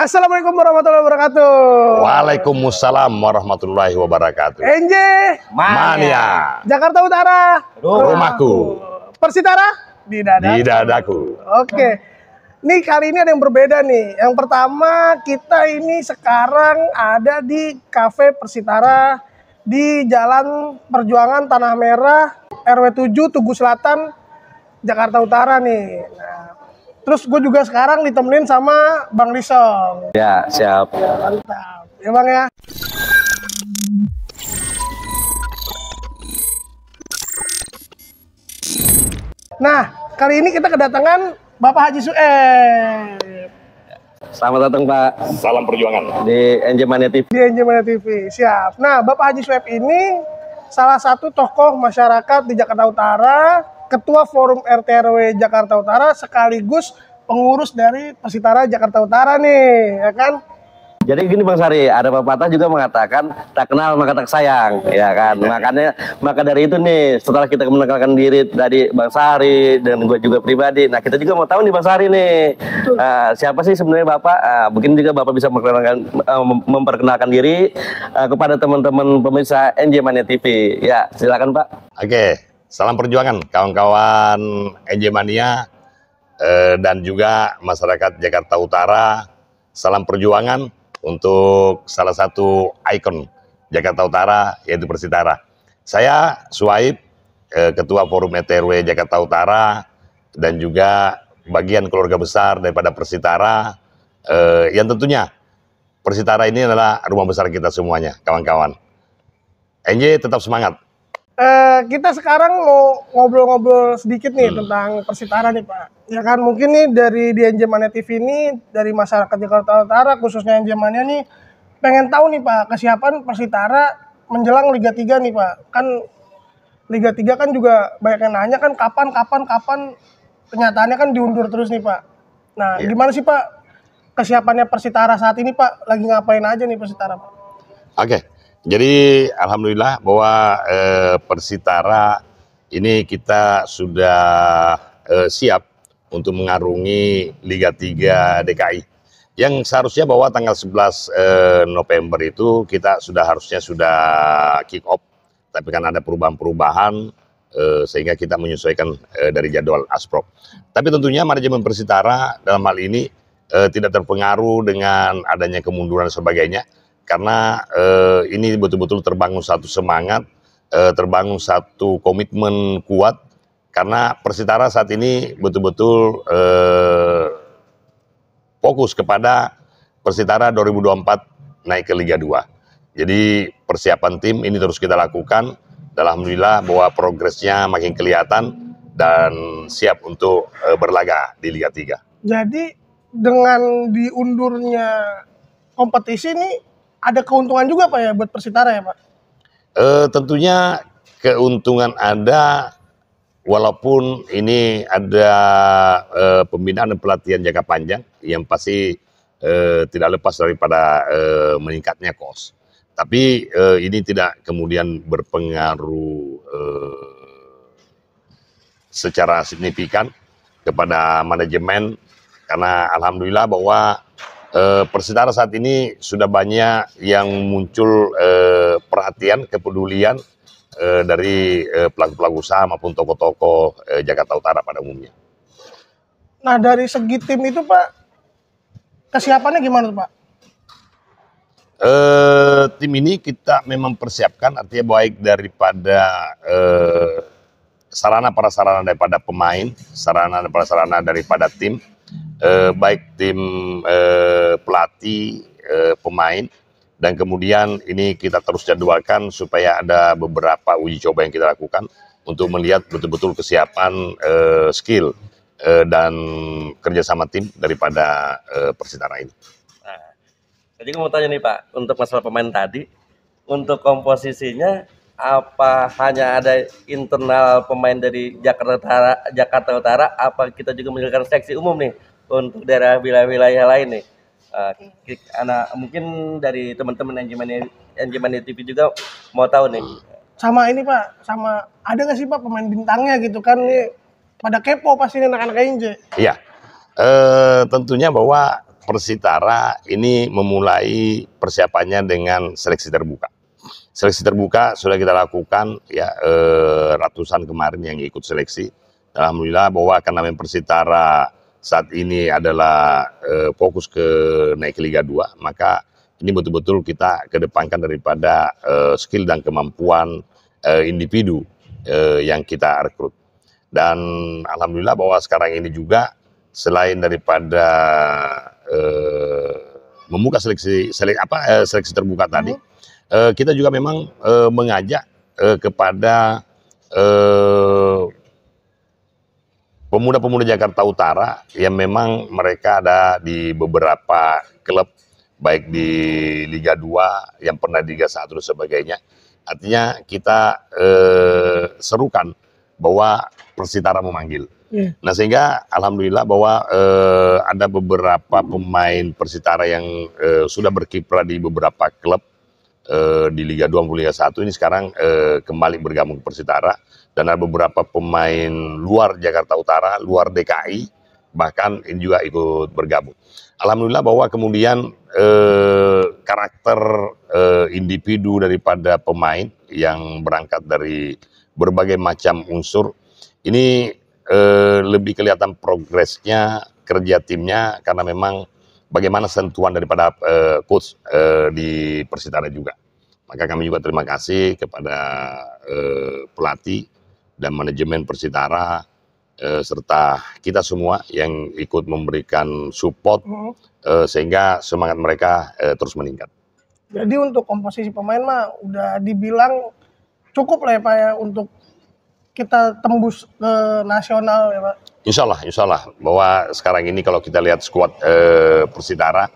Assalamualaikum warahmatullahi wabarakatuh. Waalaikumsalam warahmatullahi wabarakatuh. NJ Mania, Jakarta Utara, rumahku. Persitara di dadaku. Di dadaku. Oke. Nih kali ini ada yang berbeda nih. Yang pertama kita ini sekarang ada di Cafe Persitara di Jalan Perjuangan Tanah Merah RW 7 Tugu Selatan Jakarta Utara nih. Nah, terus gue juga sekarang ditemenin sama Bang Lisong. Ya, siap. Mantap. Ya Bang ya. Nah, kali ini kita kedatangan Bapak Haji Sueb. Selamat datang Pak Salam perjuangan. di NJ Mania TV. Di NJ Mania TV. Siap. Nah, Bapak Haji Sueb ini salah satu tokoh masyarakat di Jakarta Utara, Ketua Forum RT RW Jakarta Utara, sekaligus pengurus dari Persitara Jakarta Utara nih, ya kan? Jadi gini Bang Sari, ada pepatah juga mengatakan tak kenal maka tak sayang, ya kan? Maka dari itu nih, setelah kita mengenalkan diri dari Bang Sari dan gue juga pribadi, nah kita juga mau tahu nih Bang Sari nih, siapa sih sebenarnya Bapak? Mungkin juga Bapak bisa memperkenalkan diri kepada teman-teman pemirsa NJ Mania TV. Ya, silakan Pak. Oke, salam perjuangan kawan-kawan NJ Mania dan juga masyarakat Jakarta Utara. Salam perjuangan untuk salah satu ikon Jakarta Utara, yaitu Persitara. Saya Suaib, Ketua Forum RT RW Jakarta Utara, dan juga bagian keluarga besar daripada Persitara, yang tentunya Persitara ini adalah rumah besar kita semuanya, kawan-kawan. NJ tetap semangat. Kita sekarang mau ngobrol-ngobrol sedikit nih tentang Persitara nih Pak. Ya kan mungkin nih dari di NJ Mania TV ini, dari masyarakat Jakarta Utara khususnya NJ Mania nih pengen tahu nih Pak kesiapan Persitara menjelang Liga 3 nih Pak. Kan Liga 3 kan juga banyak yang nanya kan kapan kenyataannya kan diundur terus nih Pak. Nah, gimana sih Pak kesiapannya Persitara saat ini Pak? Lagi ngapain aja nih Persitara Pak? Oke. Jadi alhamdulillah bahwa Persitara ini kita sudah siap untuk mengarungi Liga 3 DKI. Yang seharusnya bahwa tanggal 11 November itu kita harusnya sudah kick off, tapi kan ada perubahan-perubahan sehingga kita menyesuaikan dari jadwal Asprop. Tapi tentunya manajemen Persitara dalam hal ini tidak terpengaruh dengan adanya kemunduran dan sebagainya. Karena ini betul-betul terbangun satu semangat, terbangun satu komitmen kuat, karena Persitara saat ini betul-betul fokus kepada Persitara 2024 naik ke Liga 2. Jadi persiapan tim ini terus kita lakukan, dan alhamdulillah bahwa progresnya makin kelihatan dan siap untuk berlaga di Liga 3. Jadi dengan diundurnya kompetisi ini ada keuntungan juga Pak ya buat Persitara ya Pak? Tentunya keuntungan ada, walaupun ini ada pembinaan dan pelatihan jangka panjang yang pasti tidak lepas daripada meningkatnya kos. Tapi ini tidak kemudian berpengaruh secara signifikan kepada manajemen, karena alhamdulillah bahwa Persitara saat ini sudah banyak yang muncul perhatian, kepedulian dari pelaku-pelaku usaha maupun tokoh-tokoh Jakarta Utara pada umumnya. Nah dari segi tim itu Pak, kesiapannya gimana Pak? Tim ini kita memang persiapkan, artinya baik daripada sarana prasarana daripada pemain, sarana prasarana daripada tim, baik tim pelatih, pemain, dan kemudian ini kita terus jadwalkan supaya ada beberapa uji coba yang kita lakukan untuk melihat betul-betul kesiapan skill dan kerjasama tim daripada Persitara ini. Nah, jadi mau tanya nih Pak, untuk masalah pemain tadi, untuk komposisinya apa hanya ada internal pemain dari Jakarta Utara, apa kita juga menjalankan seleksi umum nih untuk daerah wilayah lain nih? Mungkin dari teman-teman NJ Mania TV juga mau tahu nih. Sama ini Pak, sama ada nggak sih Pak pemain bintangnya gitu kan nih pada kepo pasti nih anak-anak NJ. Iya, tentunya bahwa Persitara ini memulai persiapannya dengan seleksi terbuka. Seleksi terbuka sudah kita lakukan ya, ratusan kemarin yang ikut seleksi. Alhamdulillah bahwa karena memang Persitara saat ini adalah fokus ke naik ke Liga 2, maka ini betul-betul kita kedepankan daripada skill dan kemampuan individu yang kita rekrut. Dan alhamdulillah bahwa sekarang ini juga selain daripada membuka seleksi terbuka tadi, kita juga memang mengajak kepada pemuda-pemuda Jakarta Utara yang memang mereka ada di beberapa klub, baik di Liga 2 yang pernah di Liga 1 dan sebagainya. Artinya kita serukan bahwa Persitara memanggil. Nah, sehingga alhamdulillah bahwa ada beberapa pemain Persitara yang sudah berkiprah di beberapa klub di Liga 2 maupun Liga 1 ini sekarang kembali bergabung ke Persitara, dan ada beberapa pemain luar Jakarta Utara, luar DKI bahkan ini juga ikut bergabung. Alhamdulillah bahwa kemudian karakter individu daripada pemain yang berangkat dari berbagai macam unsur ini lebih kelihatan progresnya, kerja timnya, karena memang bagaimana sentuhan daripada coach di Persitara juga. Maka kami juga terima kasih kepada pelatih dan manajemen Persitara serta kita semua yang ikut memberikan support sehingga semangat mereka terus meningkat. Jadi untuk komposisi pemain mah udah dibilang cukup lah ya Pak ya untuk kita tembus ke nasional ya Pak. Insya Allah bahwa sekarang ini kalau kita lihat skuad Persitara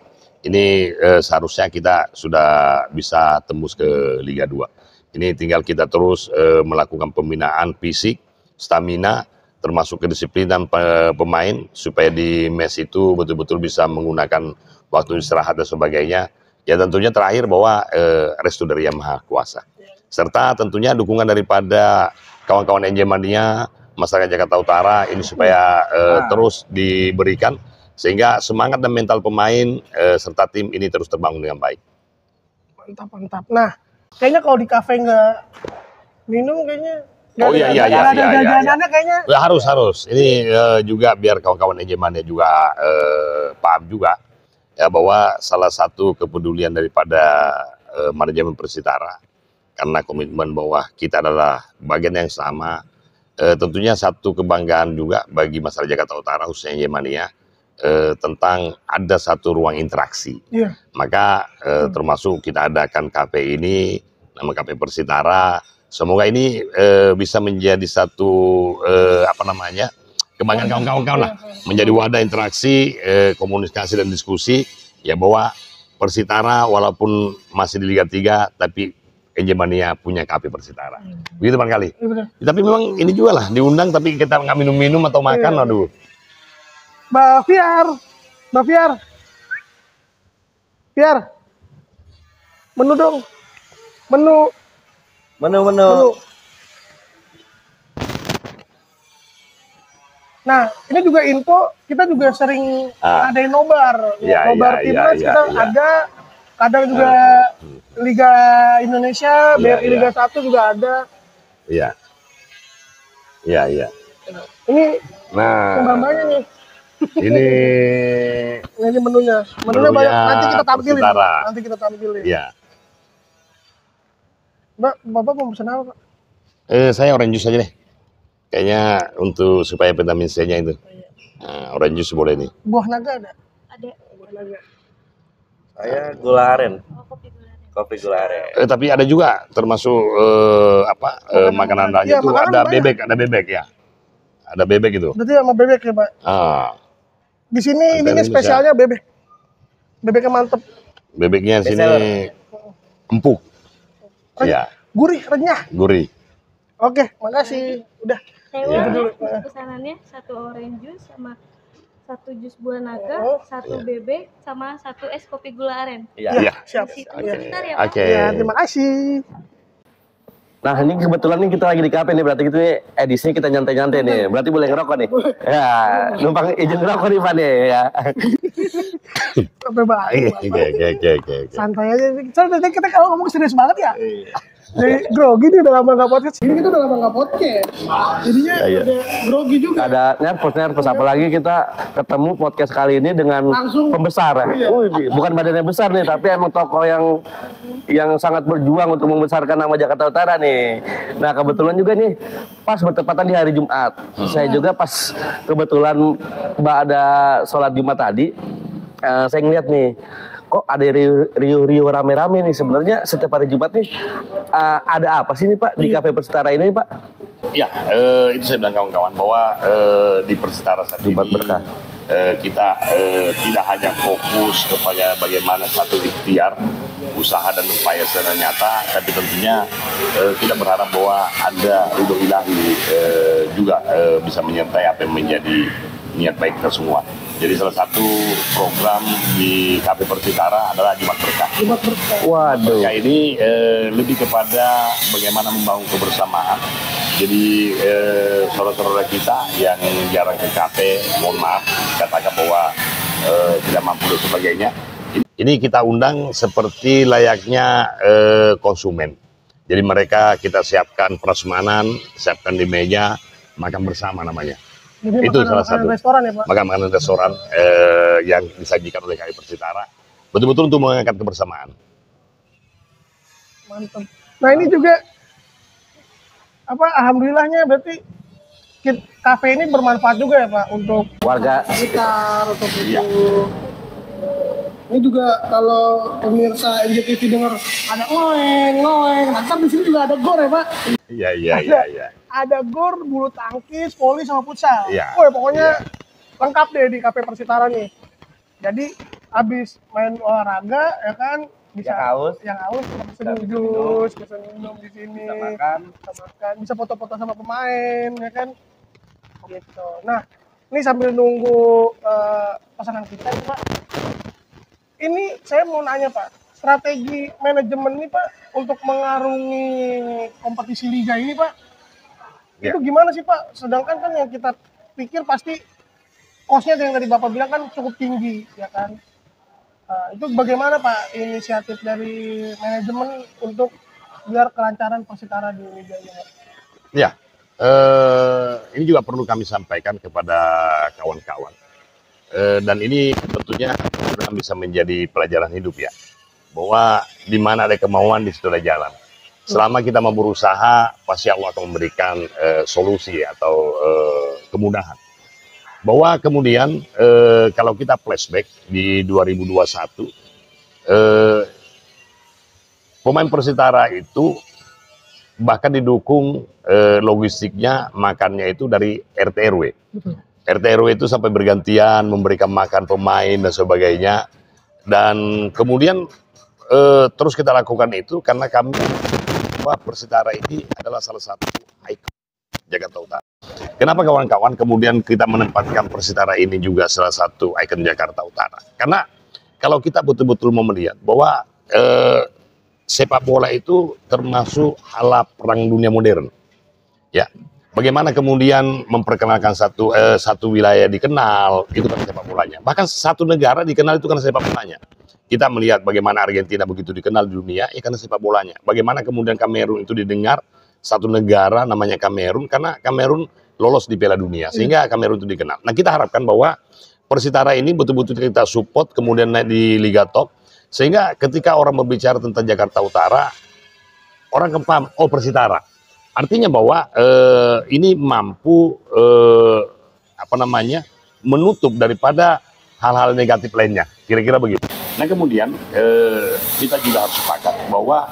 ini seharusnya kita sudah bisa tembus ke Liga 2. Ini tinggal kita terus melakukan pembinaan fisik, stamina, termasuk kedisiplinan pemain supaya di match itu betul-betul bisa menggunakan waktu istirahat dan sebagainya. Ya tentunya terakhir bahwa restu dari Yang Maha Kuasa. Serta tentunya dukungan daripada kawan-kawan NJ Mania, masyarakat Jakarta Utara ini supaya terus diberikan sehingga semangat dan mental pemain serta tim ini terus terbangun dengan baik. Mantap. Nah, kayaknya kalau di kafe nggak minum kayaknya. Oh iya. Kayaknya. Ya, harus. Ini juga biar kawan-kawan NJ Mania juga paham juga ya bahwa salah satu kepedulian daripada manajemen Persitara karena komitmen bahwa kita adalah bagian yang sama. Tentunya satu kebanggaan juga bagi masyarakat Jakarta Utara khususnya NJ Mania tentang ada satu ruang interaksi. Maka termasuk kita adakan kafe ini, nama kafe Persitara. Semoga ini bisa menjadi satu kebanggaan kawan-kawan lah, menjadi wadah interaksi, komunikasi dan diskusi ya bahwa Persitara walaupun masih di Liga 3 tapi NJ Mania punya kafe Persitara. Begitu barangkali. Tapi memang ini juga lah diundang tapi kita nggak minum-minum atau makan, aduh. Mbak Fiar, menu dong, menu. Nah, ini juga info, kita juga sering adain nobar. Nobar timnas kita ada, kadang juga Liga Indonesia, BRI Liga 1 juga ada. Iya. Ini mbak-mbaknya nih. Ini menunya banyak, nanti kita tampilin. Iya. Mbak, Bapak mau pesan apa, Pak? Saya orange juice aja deh. Kayaknya untuk supaya vitamin C-nya itu. Nah, orange juice boleh nih. Buah naga ada? Ada. Buah naga. Saya gula aren. Kopi gula aren. Tapi ada juga termasuk makanan lainnya itu ada bebek ya. Ada bebek itu. Berarti sama bebek ya, Pak? Di sini ini spesialnya bebek. Bebeknya mantep. Bebeknya sini empuk. Iya. Gurih, renyah. Gurih. Oke, makasih. Udah. Pesanannya 1 orange juice sama 1 jus buah naga, 1 bebek sama 1 es kopi gula aren. Iya. Siap. Sebentar ya, Pak. Oke. Ya, terima kasih. Nah ini kebetulan nih kita lagi di kafe nih, berarti kita nih edisinya kita nyantai-nyantai nih. Berarti boleh ngerokok nih. Ya, numpang izin ngerokok nih Pak nih ya. Sampai banget. Oke. Santai aja. Soalnya kita kalau ngomong serius banget ya. Jadi grogi nih udah lama nggak podcast. Ini kita udah lama nggak podcast. Jadinya Iya. udah grogi juga. Ada nervous apalagi kita ketemu podcast kali ini dengan Langsung. pembesar ya. Wih, bukan badannya besar nih, tapi emang tokoh yang sangat berjuang untuk membesarkan nama Jakarta Utara nih. Nah kebetulan juga nih pas bertepatan di hari Jumat. Saya juga pas kebetulan ada sholat Jumat tadi, saya ngeliat nih, kok ada riuh rame-rame nih. Sebenarnya setiap hari Jumat nih ada apa sih nih Pak di Kafe Persitara ini Pak? Ya, itu saya bilang kawan-kawan bahwa di Persitara saat Jumat ini berkah. kita tidak hanya fokus kepada bagaimana satu ikhtiar, usaha dan upaya secara nyata, tapi tentunya kita berharap bahwa ada ridho ilahi juga bisa menyertai apa yang menjadi niat baik kita semua. Jadi salah satu program di Kafe Persitara adalah Jumat Berkah. Jumat berkah. Waduh. Ya ini lebih kepada bagaimana membangun kebersamaan. Jadi saudara-saudara kita yang jarang ke kafe, mohon maaf, katakan bahwa tidak mampu dan sebagainya. Ini kita undang seperti layaknya konsumen. Jadi mereka kita siapkan prasmanan, siapkan di meja, makan bersama namanya. Jadi Itu salah makanan satu. restoran ya Pak. Makanan restoran yang disajikan oleh Kafe Persitara, betul-betul untuk mengangkat kebersamaan. Mantap. Nah ini juga alhamdulillahnya berarti kafe ini bermanfaat juga ya Pak untuk Warga sekitar untuk Iya. itu. Ini juga kalau pemirsa NJTV dengar ada ngoeng, nanti di sini juga ada gor ya Pak. Iya. Ada gor, bulu tangkis, voli sama futsal. Iya. Woi pokoknya lengkap deh di Kafe Persitara nih. Jadi habis main olahraga ya kan bisa yang haus bisa jus, bisa minum di sini, bisa makan, bisa foto-foto sama pemain ya kan. Gitu. Nah, ini sambil nunggu pasangan kita nih, Pak. Ini saya mau nanya Pak, strategi manajemen ini Pak untuk mengarungi kompetisi liga ini Pak, Ya. itu gimana sih Pak? Sedangkan kan yang kita pikir pasti cost-nya yang tadi Bapak bilang kan cukup tinggi ya kan. Itu bagaimana Pak inisiatif dari manajemen untuk biar kelancaran Persitara di liga ini? Ya, ini juga perlu kami sampaikan kepada kawan-kawan. Dan ini tentunya bisa menjadi pelajaran hidup ya, bahwa di mana ada kemauan di situ ada jalan. Selama kita mau berusaha, pasti Allah akan memberikan solusi atau kemudahan. Bahwa kemudian kalau kita flashback di 2021, pemain Persitara itu bahkan didukung logistiknya, makannya itu dari RT RW. RT RW itu sampai bergantian memberikan makan pemain dan sebagainya. Dan kemudian terus kita lakukan itu karena kami bahwa Persitara ini adalah salah satu ikon Jakarta Utara. Kenapa kawan-kawan kemudian kita menempatkan Persitara ini juga salah satu ikon Jakarta Utara? Karena kalau kita betul-betul mau melihat bahwa sepak bola itu termasuk alat perang dunia modern. Ya, bagaimana kemudian memperkenalkan satu wilayah dikenal, itu kan sepak bolanya. Bahkan satu negara dikenal itu kan sepak bolanya. Kita melihat bagaimana Argentina begitu dikenal di dunia, ya karena sepak bolanya. Bagaimana kemudian Kamerun itu didengar, satu negara namanya Kamerun, karena Kamerun lolos di Piala Dunia, sehingga Kamerun itu dikenal. Nah kita harapkan bahwa Persitara ini betul-betul kita support, kemudian naik di Liga Top, sehingga ketika orang berbicara tentang Jakarta Utara, orang akan paham, oh Persitara. Artinya bahwa ini mampu menutup daripada hal-hal negatif lainnya, kira-kira begitu. Nah kemudian kita juga harus sepakat bahwa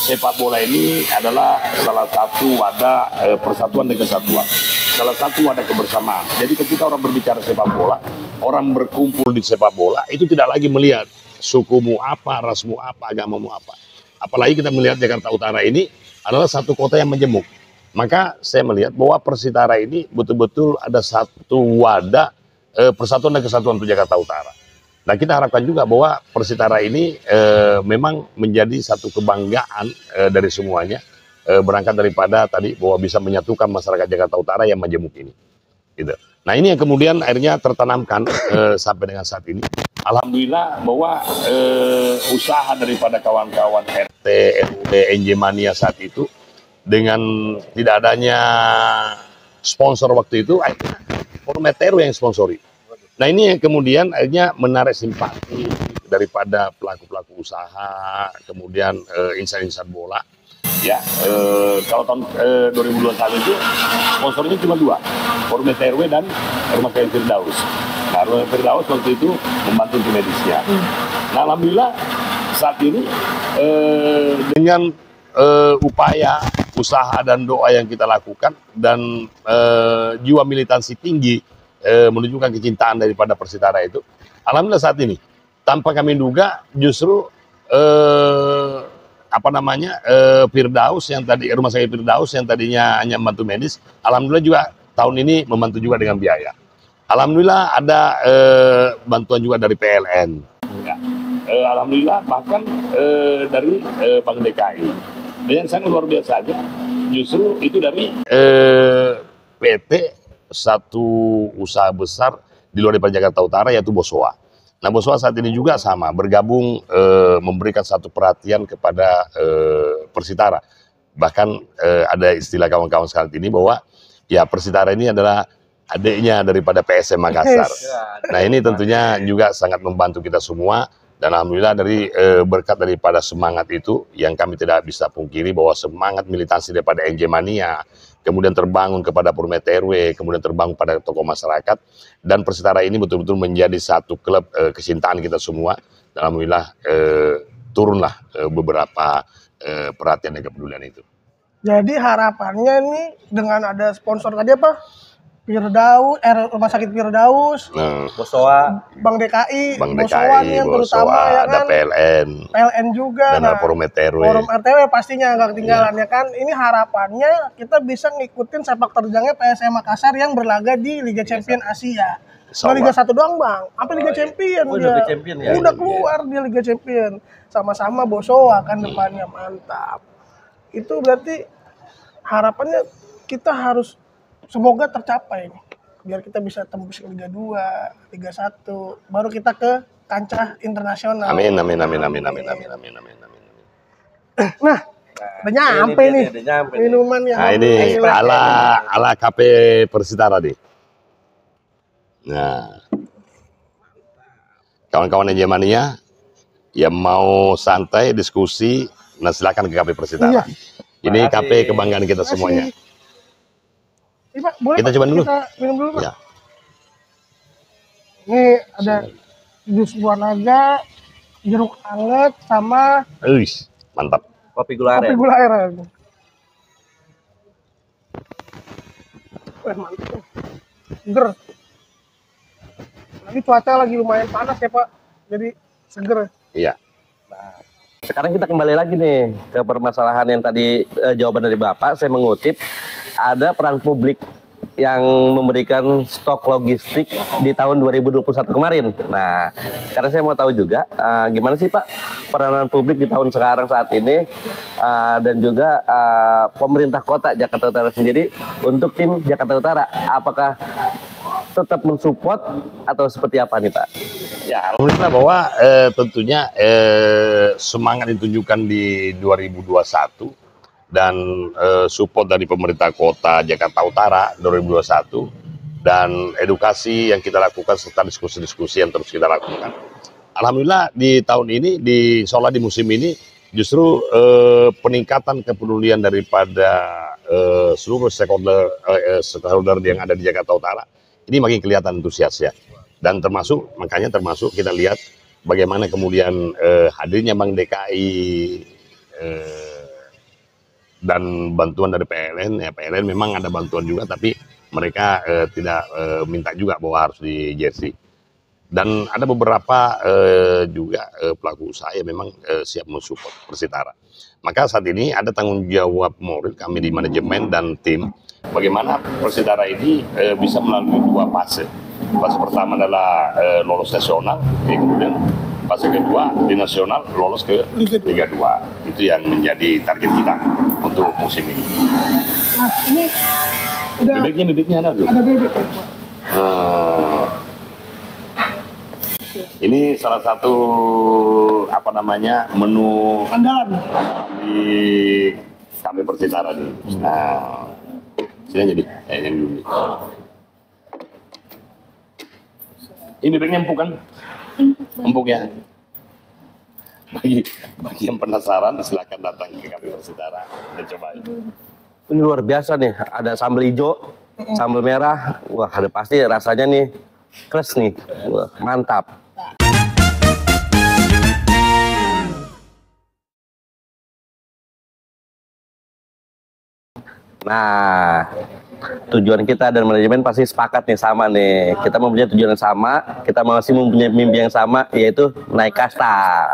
sepak bola ini adalah salah satu wadah persatuan dan kesatuan, salah satu wadah kebersamaan. Jadi ketika orang berbicara sepak bola, orang berkumpul di sepak bola itu tidak lagi melihat sukumu apa, rasmu apa, agamamu apa. Apalagi kita melihat Jakarta Utara ini adalah satu kota yang menjemuk. Maka saya melihat bahwa Persitara ini betul-betul ada satu wadah persatuan dan kesatuan untuk Jakarta Utara. Nah kita harapkan juga bahwa Persitara ini memang menjadi satu kebanggaan dari semuanya, berangkat daripada tadi bahwa bisa menyatukan masyarakat Jakarta Utara yang majemuk ini. Gitu. Nah ini yang kemudian akhirnya tertanamkan sampai dengan saat ini. Alhamdulillah bahwa usaha daripada kawan-kawan RT, RW, NJ Mania saat itu dengan tidak adanya sponsor waktu itu, akhirnya Forum RW yang sponsori. Nah ini yang kemudian akhirnya menarik simpati daripada pelaku-pelaku usaha, kemudian insan-insan bola. Ya, kalau tahun 2021 itu sponsornya cuma 2, Forum RW dan Rumah Sakit Firdaus. Nah, Rumah Sakit Firdaus waktu itu membantu tim medisnya. Nah, alhamdulillah saat ini dengan upaya, usaha dan doa yang kita lakukan dan jiwa militansi tinggi menunjukkan kecintaan daripada Persitara itu, alhamdulillah saat ini tanpa kami duga justru Firdaus yang tadi Rumah Sakit Firdaus yang tadinya hanya membantu medis, alhamdulillah juga tahun ini membantu juga dengan biaya. Alhamdulillah ada bantuan juga dari PLN. Ya. Alhamdulillah bahkan dari Bank DKI. Dan yang sangat luar biasa aja, justru itu dari PT satu usaha besar di luar daripada Jakarta Utara yaitu Bosowa. Nah, Bosowa saat ini juga sama bergabung memberikan satu perhatian kepada Persitara. Bahkan ada istilah kawan-kawan saat ini bahwa ya Persitara ini adalah adiknya daripada PSM Makassar. Nah, ini tentunya juga sangat membantu kita semua dan alhamdulillah dari berkat daripada semangat itu yang kami tidak bisa pungkiri bahwa semangat militansi daripada NJ Mania kemudian terbangun kepada Forum RW, kemudian terbangun pada tokoh masyarakat, dan Persitara ini betul-betul menjadi satu klub kecintaan kita semua. Dan alhamdulillah turunlah beberapa perhatian dan kepedulian itu. Jadi harapannya nih dengan ada sponsor tadi apa? Firdaus, Rumah Sakit Firdaus, Bosowa, Bank DKI, Bank Bosowa DKI, yang Bosowa, terutama ya ada kan, PLN juga, dan ada Forum RW. Forum RW pastinya nggak ketinggalan ya kan. Ini harapannya kita bisa ngikutin sepak terjangnya PSM Makassar yang berlaga di Liga Champion Asia. Bukan Liga 1 doang bang, sampai Liga Champion dia. Liga Champion ya. Udah keluar dia Liga Champion, sama-sama Bosowa kan depannya, mantap. Itu berarti harapannya kita harus semoga tercapai nih, biar kita bisa tembus ke Liga 2, Liga 1, baru kita ke kancah internasional. Amin. Nah, udah nyampe nih minuman yang Nah, ini ala KP Persitara nih. Nah, kawan-kawan NJ Mania yang mau santai diskusi, nah silakan ke KP Persitara. Iya. Ini KP kebanggaan kita semuanya. Pak, boleh Kita coba dulu. Kita minum dulu Pak. Ya. Ini ada jus buah naga, jeruk anget, sama Mantap. kopi gula kopi aren. gula aren. Wah, mantap. Seger. Lagi cuaca lagi lumayan panas ya Pak, jadi seger. Iya. Sekarang kita kembali lagi nih ke permasalahan yang tadi jawaban dari Bapak. Saya mengutip, ada peran publik yang memberikan stok logistik di tahun 2021 kemarin. Nah, karena saya mau tahu juga gimana sih Pak peranan publik di tahun sekarang saat ini dan juga pemerintah kota Jakarta Utara sendiri untuk tim Jakarta Utara, apakah tetap mensupport atau seperti apa nih Pak? Ya, alhamdulillah bahwa tentunya semangat ditunjukkan di 2021 dan support dari pemerintah kota Jakarta Utara 2021 dan edukasi yang kita lakukan serta diskusi-diskusi yang terus kita lakukan. Alhamdulillah di tahun ini, insya Allah di musim ini justru peningkatan kepedulian daripada seluruh stakeholder yang ada di Jakarta Utara ini makin kelihatan antusiasnya. Dan makanya termasuk kita lihat bagaimana kemudian hadirnya Bank DKI dan bantuan dari PLN. Ya, PLN memang ada bantuan juga, tapi mereka tidak minta juga bahwa harus di jersey. Dan ada beberapa juga pelaku usaha yang memang siap mensupport Persitara. Maka saat ini ada tanggung jawab moral kami di manajemen dan tim bagaimana Persitara ini bisa melalui 2 fase. Fase pertama adalah lolos nasional, kemudian fase kedua di nasional lolos ke Liga 2. Itu yang menjadi target kita untuk musim ini. Nah, ini udah Bibitnya ada tuh. ada bebek ya, Pak? Ini salah satu menu Andalan. di Cafe Persitara nih. Nah, sini aja nih. Ini dulu nih. Ini bebeknya empuk kan? Empuk ya. Bagi yang penasaran silakan datang ke Cafe Persitara dan cobain. Ini luar biasa nih, ada sambal hijau, sambal merah, wah ada pasti rasanya nih kres nih, wah mantap. Nah, tujuan kita dan manajemen pasti sepakat nih sama nih. Kita mempunyai tujuan yang sama, kita masih mempunyai mimpi yang sama, yaitu naik kasta.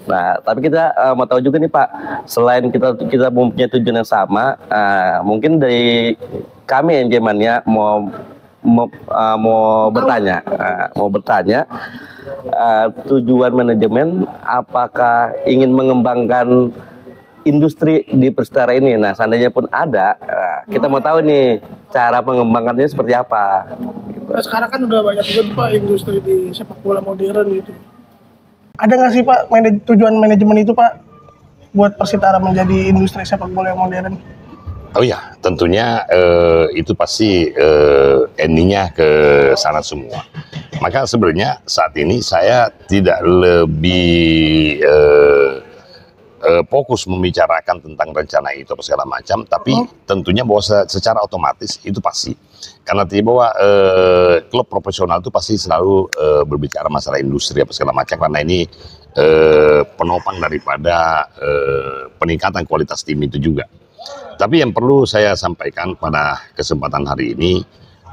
Nah, tapi kita mau tahu juga nih Pak, selain kita mempunyai tujuan yang sama, mungkin dari kami yang zamannya mau bertanya, tujuan manajemen apakah ingin mengembangkan industri di Persitara ini. Nah, seandainya pun ada, kita mau tahu nih cara pengembangannya seperti apa. Nah, sekarang kan udah banyak juga Pak industri di sepak bola modern gitu. Ada nggak sih Pak tujuan manajemen itu Pak buat Persitara menjadi industri sepak bola yang modern? Oh ya, tentunya itu pasti endingnya ke sana semua. Maka sebenarnya saat ini saya tidak lebih fokus membicarakan tentang rencana itu atau segala macam, tapi tentunya bahwa secara otomatis itu pasti. Karena bahwa klub profesional itu pasti selalu berbicara masalah industri apa segala macam, karena ini penopang daripada peningkatan kualitas tim itu juga. Tapi yang perlu saya sampaikan pada kesempatan hari ini,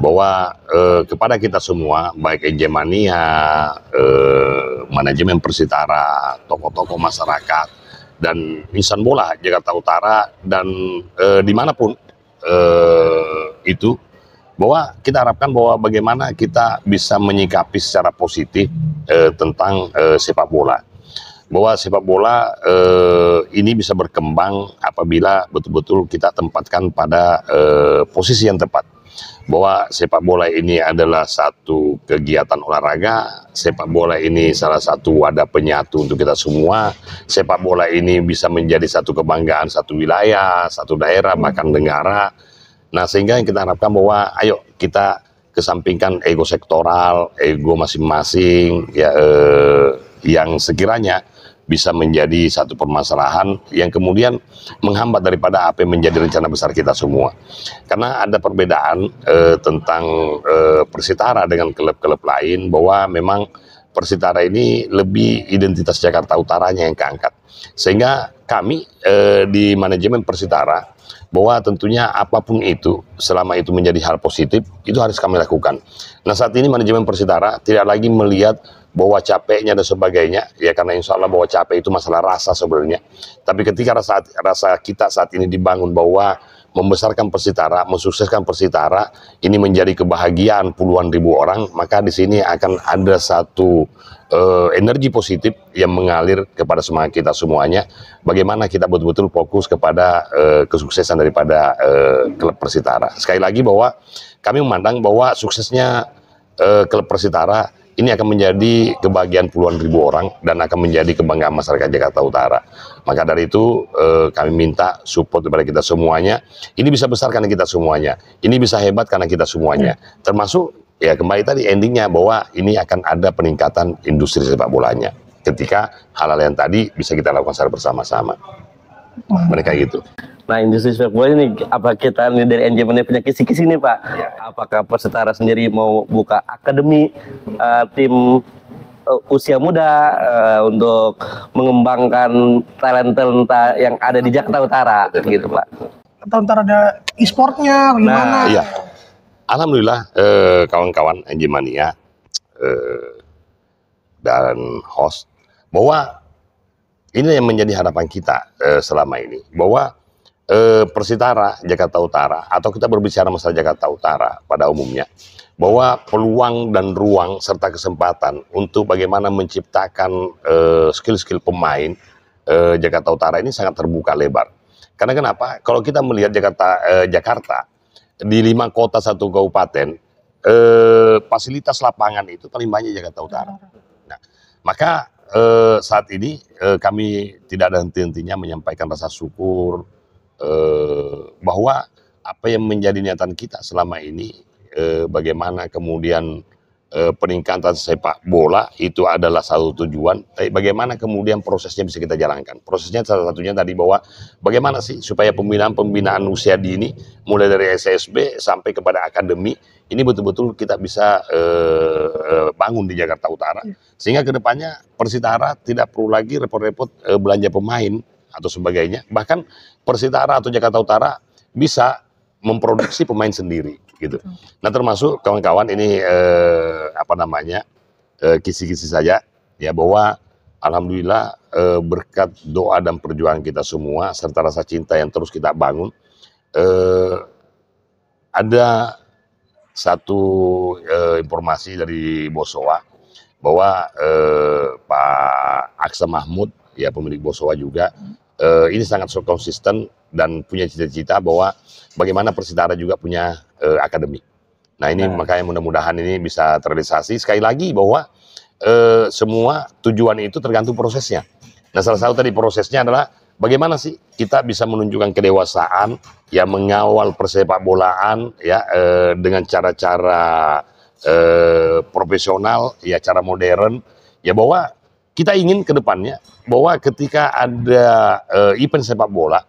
bahwa kepada kita semua, baik Enjemania, manajemen Persitara, tokoh-tokoh masyarakat, dan insan bola Jakarta Utara, dan dimanapun itu, bahwa kita harapkan bahwa bagaimana kita bisa menyikapi secara positif tentang sepak bola. Bahwa sepak bola ini bisa berkembang apabila betul-betul kita tempatkan pada posisi yang tepat. Bahwa sepak bola ini adalah satu kegiatan olahraga, sepak bola ini salah satu wadah penyatu untuk kita semua, sepak bola ini bisa menjadi satu kebanggaan satu wilayah, satu daerah, bahkan negara. Nah, sehingga yang kita harapkan bahwa ayo kita kesampingkan ego sektoral, ego masing-masing, ya, yang sekiranya bisa menjadi satu permasalahan yang kemudian menghambat daripada apa yang menjadi rencana besar kita semua. Karena ada perbedaan tentang Persitara dengan klub-klub lain, bahwa memang Persitara ini lebih identitas Jakarta Utaranya yang keangkat. Sehingga kami di manajemen Persitara, bahwa tentunya apapun itu, selama itu menjadi hal positif, itu harus kami lakukan. Nah, saat ini manajemen Persitara tidak lagi melihat bahwa capeknya dan sebagainya, ya, karena insya Allah bahwa capek itu masalah rasa sebenarnya. Tapi ketika rasa kita saat ini dibangun bahwa membesarkan Persitara, mensukseskan Persitara, ini menjadi kebahagiaan puluhan ribu orang, maka di sini akan ada satu energi positif yang mengalir kepada semangat kita semuanya. Bagaimana kita betul-betul fokus kepada kesuksesan daripada klub Persitara. Sekali lagi bahwa kami memandang bahwa suksesnya klub Persitara ini akan menjadi kebahagiaan puluhan ribu orang dan akan menjadi kebanggaan masyarakat Jakarta Utara. Maka dari itu kami minta support kepada kita semuanya. Ini bisa besar karena kita semuanya. Ini bisa hebat karena kita semuanya. Termasuk ya kembali tadi endingnya bahwa ini akan ada peningkatan industri sepak bolanya. Ketika hal-hal yang tadi bisa kita lakukan secara bersama-sama. Mereka gitu. Nah, industri sepak bola ini, apa kita nih dari NJMN punya kisi-kisi nih Pak? Ya. Apakah Persitara sendiri mau buka akademi tim usia muda untuk mengembangkan talenta yang ada di Jakarta Utara, gitu Pak? Atau ntar ada e-sportnya gimana? Iya. Alhamdulillah kawan-kawan Enjemania dan host, bahwa ini yang menjadi harapan kita selama ini, bahwa Persitara Jakarta Utara, atau kita berbicara masalah Jakarta Utara pada umumnya, bahwa peluang dan ruang serta kesempatan untuk bagaimana menciptakan skill-skill pemain Jakarta Utara ini sangat terbuka lebar. Karena kenapa? Kalau kita melihat Jakarta di 5 kota 1 kabupaten, fasilitas lapangan itu paling banyak Jakarta Utara. Nah, maka saat ini kami tidak ada henti-hentinya menyampaikan rasa syukur bahwa apa yang menjadi niatan kita selama ini, bagaimana kemudian peningkatan sepak bola itu adalah satu tujuan, tapi bagaimana kemudian prosesnya bisa kita jalankan. Prosesnya salah satunya tadi bahwa bagaimana sih supaya pembinaan usia dini mulai dari SSB sampai kepada akademi ini betul-betul kita bisa bangun di Jakarta Utara, sehingga kedepannya Persitara tidak perlu lagi repot-repot belanja pemain atau sebagainya. Bahkan Persitara atau Jakarta Utara bisa memproduksi pemain sendiri gitu. Nah, termasuk kawan-kawan ini kisi-kisi saja ya, bahwa alhamdulillah berkat doa dan perjuangan kita semua serta rasa cinta yang terus kita bangun, ada satu informasi dari Bosowa bahwa Pak Aksa Mahmud ya, pemilik Bosowa juga ini sangat konsisten dan punya cita-cita bahwa bagaimana Persitara juga punya akademi. Nah, ini makanya mudah-mudahan ini bisa terrealisasi. Sekali lagi bahwa semua tujuan itu tergantung prosesnya. Nah, salah satu tadi prosesnya adalah bagaimana sih kita bisa menunjukkan kedewasaan yang mengawal persepak bolaan ya, dengan cara-cara profesional ya, cara modern ya, bahwa kita ingin ke depannya bahwa ketika ada event sepak bola,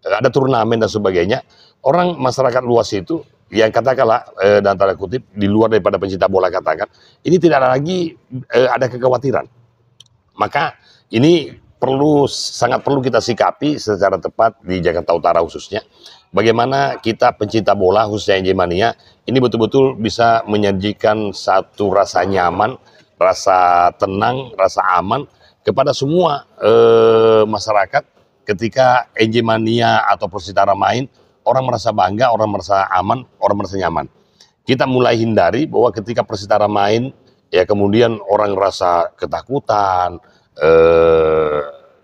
ada turnamen dan sebagainya, orang masyarakat luas itu yang katakanlah dalam tanda kutip di luar daripada pencinta bola katakan, ini tidak ada lagi ada kekhawatiran. Maka ini sangat perlu kita sikapi secara tepat di Jakarta Utara khususnya. Bagaimana kita pencinta bola khususnya NJ Mania ini betul-betul bisa menyajikan satu rasa nyaman, rasa tenang, rasa aman kepada semua masyarakat ketika NJ Mania atau Persitara main. Orang merasa bangga, orang merasa aman, orang merasa nyaman. Kita mulai hindari bahwa ketika Persitara main, ya kemudian orang rasa ketakutan,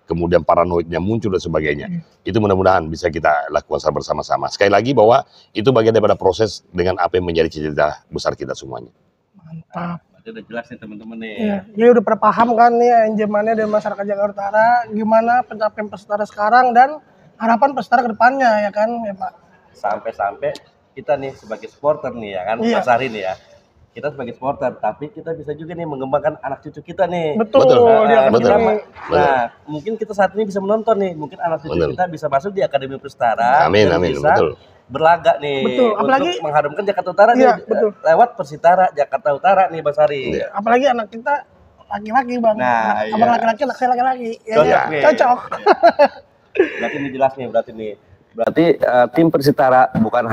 kemudian paranoidnya muncul dan sebagainya. Itu mudah-mudahan bisa kita lakukan bersama-sama. Sekali lagi bahwa itu bagian daripada proses dengan apa yang menjadi cita-cita besar kita semuanya. Mantap. Berarti udah jelas nih teman-teman nih. Iya, dia udah paham kan nih NJ Mania dan masyarakat Jakarta Utara gimana pencapaian Persitara sekarang dan harapan Persitara ke depannya ya kan ya Pak. Sampai-sampai kita nih sebagai supporter nih ya kan, Mas Ari nih ya. Kita sebagai supporter, tapi kita bisa juga nih mengembangkan anak cucu kita nih. Betul. Nah, mungkin kita saat ini bisa menonton nih, mungkin anak cucu kita bisa masuk di Akademi Persitara. Amin, bisa betul. berlaga nih. Betul. Apalagi untuk mengharumkan Jakarta Utara nih, lewat Persitara Jakarta Utara nih, Mas Ari. Apalagi anak kita laki-laki Bang. Nah, abang laki-laki, anak saya laki-laki. Cocok. Berarti ini jelas nih, Berarti tim Persitara bukan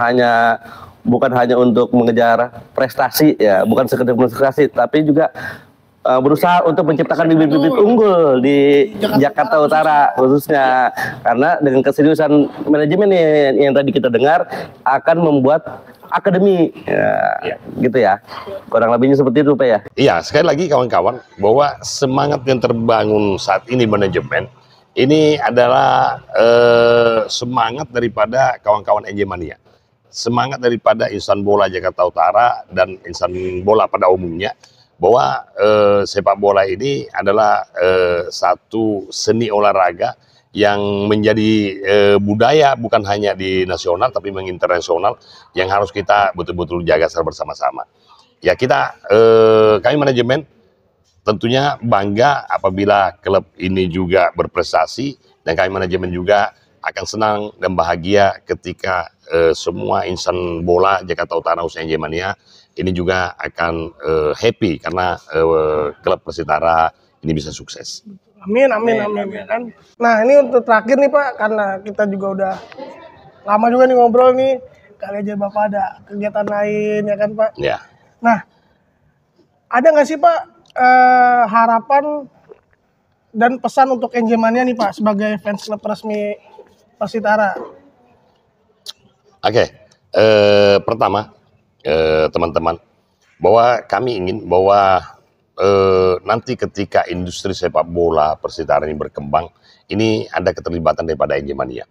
hanya untuk mengejar prestasi ya, bukan sekedar prestasi, tapi juga berusaha untuk menciptakan bibit-bibit unggul di Jakarta Utara khususnya. Karena dengan keseriusan manajemen yang tadi kita dengar akan membuat akademi gitu ya. Kurang lebihnya seperti itu Pak ya. Iya, sekali lagi kawan-kawan bahwa semangat yang terbangun saat ini manajemen ini adalah semangat daripada kawan-kawan NJ Mania, semangat daripada insan bola Jakarta Utara dan insan bola pada umumnya, bahwa sepak bola ini adalah satu seni olahraga yang menjadi budaya bukan hanya di nasional tapi menginternasional yang harus kita betul-betul jaga secara bersama-sama. Ya kami manajemen tentunya bangga apabila klub ini juga berprestasi, dan kami manajemen juga akan senang dan bahagia ketika semua insan bola Jakarta Utara khususnya NJ Mania ini juga akan happy karena klub Persitara ini bisa sukses. Amin. Kan? Nah, ini untuk terakhir nih Pak, karena kita juga udah lama juga nih ngobrol nih, kali aja Bapak ada kegiatan lain ya kan Pak? Ya. Nah, ada nggak sih Pak harapan dan pesan untuk NJ Mania nih Pak sebagai fans klub resmi Persitara? Oke, pertama teman-teman, bahwa kami ingin bahwa nanti ketika industri sepak bola Persitara ini berkembang, ini ada keterlibatan daripada NJ Mania,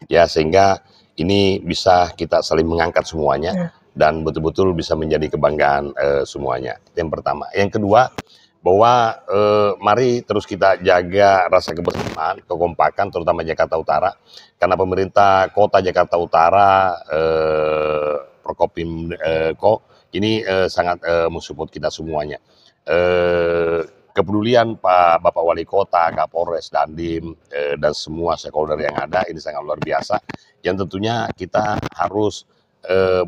ya, sehingga ini bisa kita saling mengangkat semuanya dan betul-betul bisa menjadi kebanggaan semuanya. Itu yang pertama. Yang kedua, bahwa mari terus kita jaga rasa kebersamaan, kekompakan, terutama Jakarta Utara, karena pemerintah Kota Jakarta Utara, Prokopimko ini sangat mensupport kita semuanya. Kepedulian Bapak Wali Kota, Kapolres, Dandim, dan semua stakeholder yang ada ini sangat luar biasa. Yang tentunya kita harus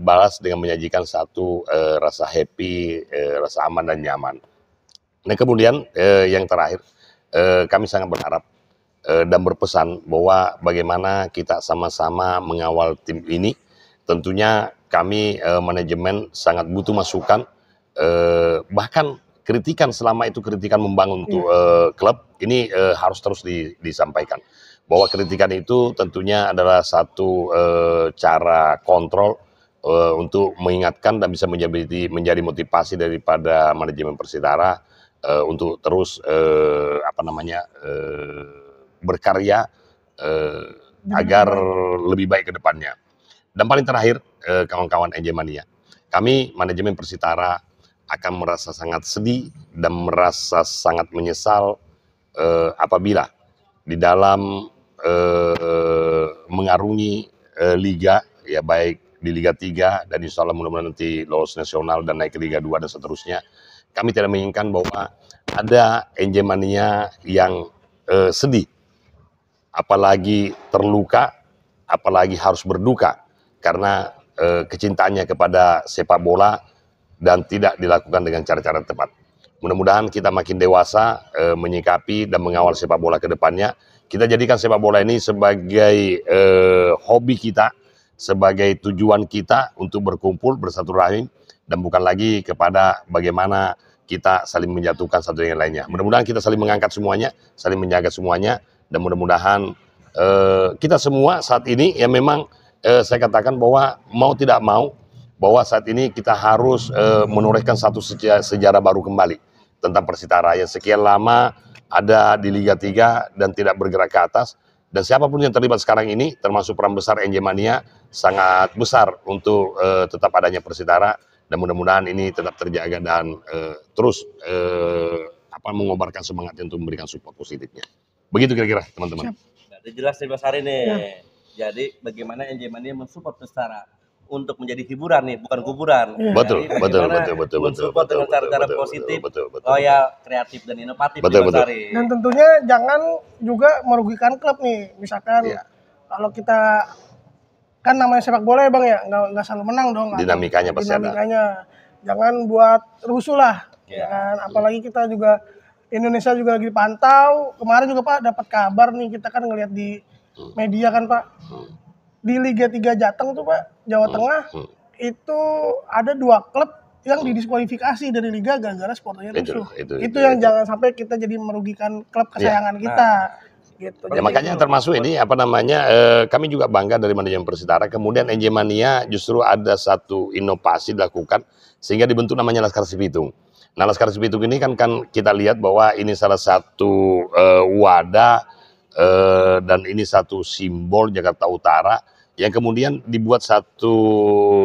balas dengan menyajikan satu rasa happy, rasa aman dan nyaman. Nah kemudian yang terakhir, kami sangat berharap dan berpesan bahwa bagaimana kita sama-sama mengawal tim ini. Tentunya kami manajemen sangat butuh masukan, bahkan kritikan selama itu kritikan membangun untuk klub ini harus terus disampaikan. Bahwa kritikan itu tentunya adalah satu cara kontrol untuk mengingatkan dan bisa menjadi motivasi daripada manajemen Persitara untuk terus berkarya agar lebih baik ke depannya. Dan paling terakhir, kawan-kawan NJ Mania, kami manajemen Persitara akan merasa sangat sedih dan merasa sangat menyesal apabila di dalam mengarungi liga, ya baik di Liga 3 dan insya Allah mudah-mudahan nanti lolos nasional dan naik ke Liga 2 dan seterusnya, kami tidak menginginkan bahwa ada NJ Mania yang sedih, apalagi terluka, apalagi harus berduka karena kecintaannya kepada sepak bola dan tidak dilakukan dengan cara-cara tepat. Mudah-mudahan kita makin dewasa menyikapi dan mengawal sepak bola ke depannya. Kita jadikan sepak bola ini sebagai hobi kita, sebagai tujuan kita untuk berkumpul, bersatu rahim, dan bukan lagi kepada bagaimana kita saling menjatuhkan satu dengan lainnya. Mudah-mudahan kita saling mengangkat semuanya, saling menjaga semuanya, dan mudah-mudahan kita semua saat ini ya memang saya katakan bahwa mau tidak mau, bahwa saat ini kita harus menorehkan satu sejarah baru kembali tentang Persitara yang sekian lama ada di Liga 3 dan tidak bergerak ke atas. Dan siapapun yang terlibat sekarang ini, termasuk peran besar NJ Mania, sangat besar untuk tetap adanya Persitara. Dan mudah-mudahan ini tetap terjaga dan terus mengobarkan semangatnya untuk memberikan support positifnya. Begitu kira-kira teman-teman. Jadi jelas nih Mas Hari nih. Jadi bagaimana NJ Mania mensupport Persitara untuk menjadi hiburan nih, bukan kuburan. Betul. Mensupport dengan cara-cara positif, loyal, kreatif dan inovatif. Betul. Dan tentunya jangan juga merugikan klub nih. Misalkan kalau kita kan namanya sepak bola ya Bang ya, nggak selalu menang dong. Dinamikanya pasti ada. Jangan buat rusuh lah. Kan? Apalagi kita juga Indonesia juga lagi dipantau. Kemarin juga Pak dapat kabar nih, kita kan ngelihat di media kan Pak. Di Liga 3 Jateng tuh Pak, Jawa Tengah, itu ada 2 klub yang didiskualifikasi dari Liga gara-gara supporternya rusuh. Itu yang jangan sampai kita jadi merugikan klub kesayangan kita. Gitu. Ya makanya termasuk ini kami juga bangga dari manajemen Persitara. Kemudian NJ Mania justru ada satu inovasi dilakukan sehingga dibentuk namanya Laskar Cibitung. Nah Laskar Cibitung ini kan kita lihat bahwa ini salah satu wadah dan ini satu simbol Jakarta Utara yang kemudian dibuat satu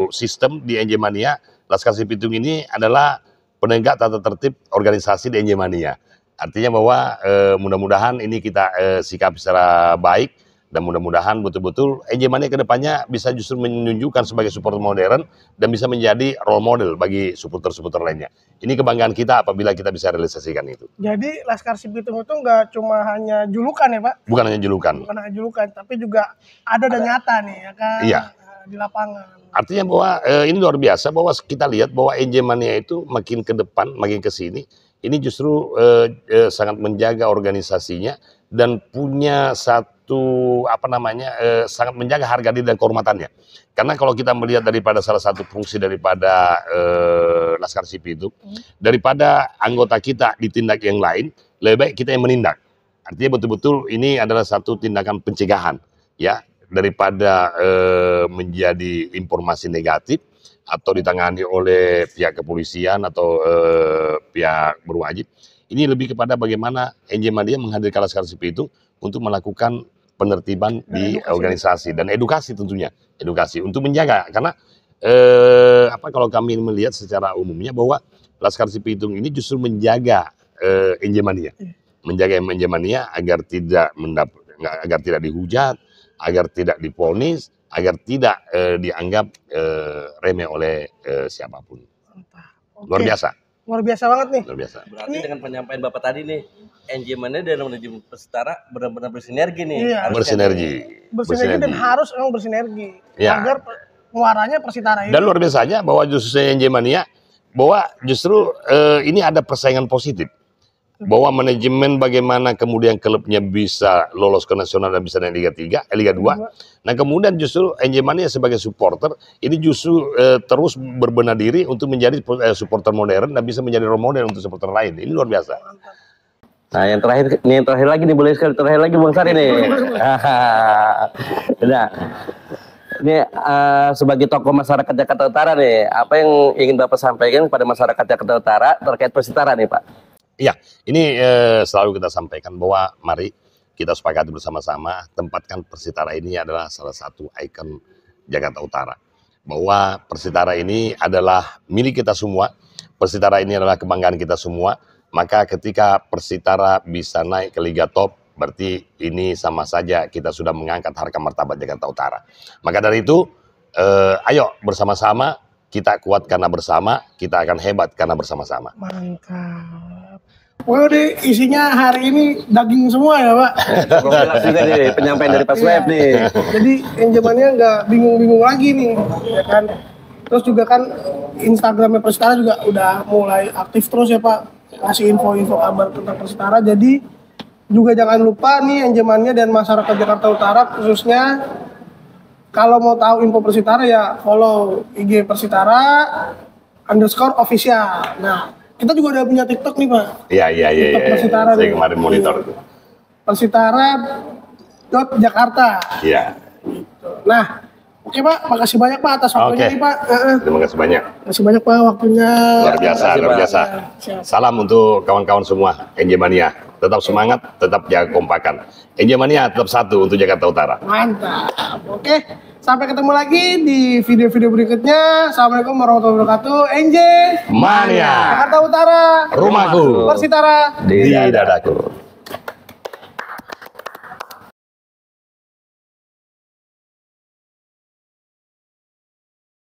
sistem di NJ Mania. Laskar Cibitung ini adalah penegak tata tertib organisasi di NJ Mania. Artinya bahwa mudah-mudahan ini kita sikapi secara baik dan mudah-mudahan betul-betul NJ Mania ke depannya bisa justru menunjukkan sebagai supporter modern dan bisa menjadi role model bagi supporter-supporter lainnya. Ini kebanggaan kita apabila kita bisa realisasikan itu. Jadi Laskar Cibitung itu nggak cuma hanya julukan ya Pak? Bukan hanya julukan. Bukan hanya julukan, tapi juga ada dan nyata nih ya kan? Iya. Di lapangan. Artinya bahwa ini luar biasa bahwa kita lihat bahwa NJ Mania itu makin ke depan, makin ke sini, ini justru sangat menjaga organisasinya dan punya satu sangat menjaga harga diri dan kehormatannya. Karena kalau kita melihat daripada salah satu fungsi daripada Laskar Cibitung, daripada anggota kita ditindak yang lain, lebih baik kita yang menindak. Artinya betul-betul ini adalah satu tindakan pencegahan, ya. daripada menjadi informasi negatif atau ditangani oleh pihak kepolisian atau pihak berwajib, ini lebih kepada bagaimana NJ Mania menghadirkan Laskar Sipil itu untuk melakukan penertiban di organisasi dan edukasi tentunya, edukasi untuk menjaga, karena kalau kami melihat secara umumnya bahwa Laskar Si Pitung ini justru menjaga NJ Mania, menjaga NJ Mania agar tidak dihujat, agar tidak divonis, agar tidak dianggap remeh oleh siapapun. Luar biasa. Luar biasa banget nih. Luar biasa. Berarti dengan penyampaian Bapak tadi nih, NJ Mania dan manajemen Persitara benar-benar bersinergi nih. Iya. Bersinergi. Dan harus memang bersinergi. Ya. Agar muaranya Persitara ini. Dan luar biasanya bahwa justru NJ Mania, bahwa justru ini ada persaingan positif. Bahwa manajemen bagaimana kemudian klubnya bisa lolos ke nasional dan bisa naik Liga 2. Nah kemudian justru NJ Mania sebagai supporter ini justru terus berbenah diri untuk menjadi supporter modern dan bisa menjadi role model untuk supporter lain. Ini luar biasa. Nah yang terakhir lagi nih, boleh sekali terakhir lagi Bang Sari nih. Nah, ini sebagai tokoh masyarakat Jakarta Utara nih, apa yang ingin Bapak sampaikan kepada masyarakat Jakarta Utara terkait Persitara nih Pak? Iya, ini selalu kita sampaikan bahwa mari kita sepakati bersama-sama tempatkan Persitara ini adalah salah satu ikon Jakarta Utara. Bahwa Persitara ini adalah milik kita semua, Persitara ini adalah kebanggaan kita semua. Maka ketika Persitara bisa naik ke Liga Top, berarti ini sama saja kita sudah mengangkat harkat martabat Jakarta Utara. Maka dari itu, ayo bersama-sama, kita kuat karena bersama, kita akan hebat karena bersama-sama. Mantap. Deh, isinya hari ini daging semua ya Pak. Jelas juga nih penyampaian dari Pak Sweb nih. Jadi NJ Mania nggak bingung-bingung lagi nih, ya kan. Terus juga kan Instagramnya Persitara juga udah mulai aktif terus ya Pak, ngasih info-info kabar tentang Persitara. Jadi juga jangan lupa nih NJ Mania dan masyarakat Jakarta Utara khususnya, kalau mau tahu info Persitara ya follow IG Persitara _official. Nah, kita juga udah punya TikTok nih Pak. Iya. Persitara Saya nih. kemarin monitor itu. Persitara.Jakarta. Iya. Nah, oke Pak, makasih banyak Pak atas waktunya nih Pak. Terima kasih banyak. Makasih banyak Pak waktunya. Luar biasa, luar biasa. Salam untuk kawan-kawan semua NJ Mania. Tetap semangat, tetap jaga kompakan. NJ Mania tetap satu untuk Jakarta Utara. Mantap. Oke, sampai ketemu lagi di video-video berikutnya. Assalamualaikum warahmatullahi wabarakatuh. NJ Mania. Jakarta Utara. Rumahku. Persitara Di dadaku.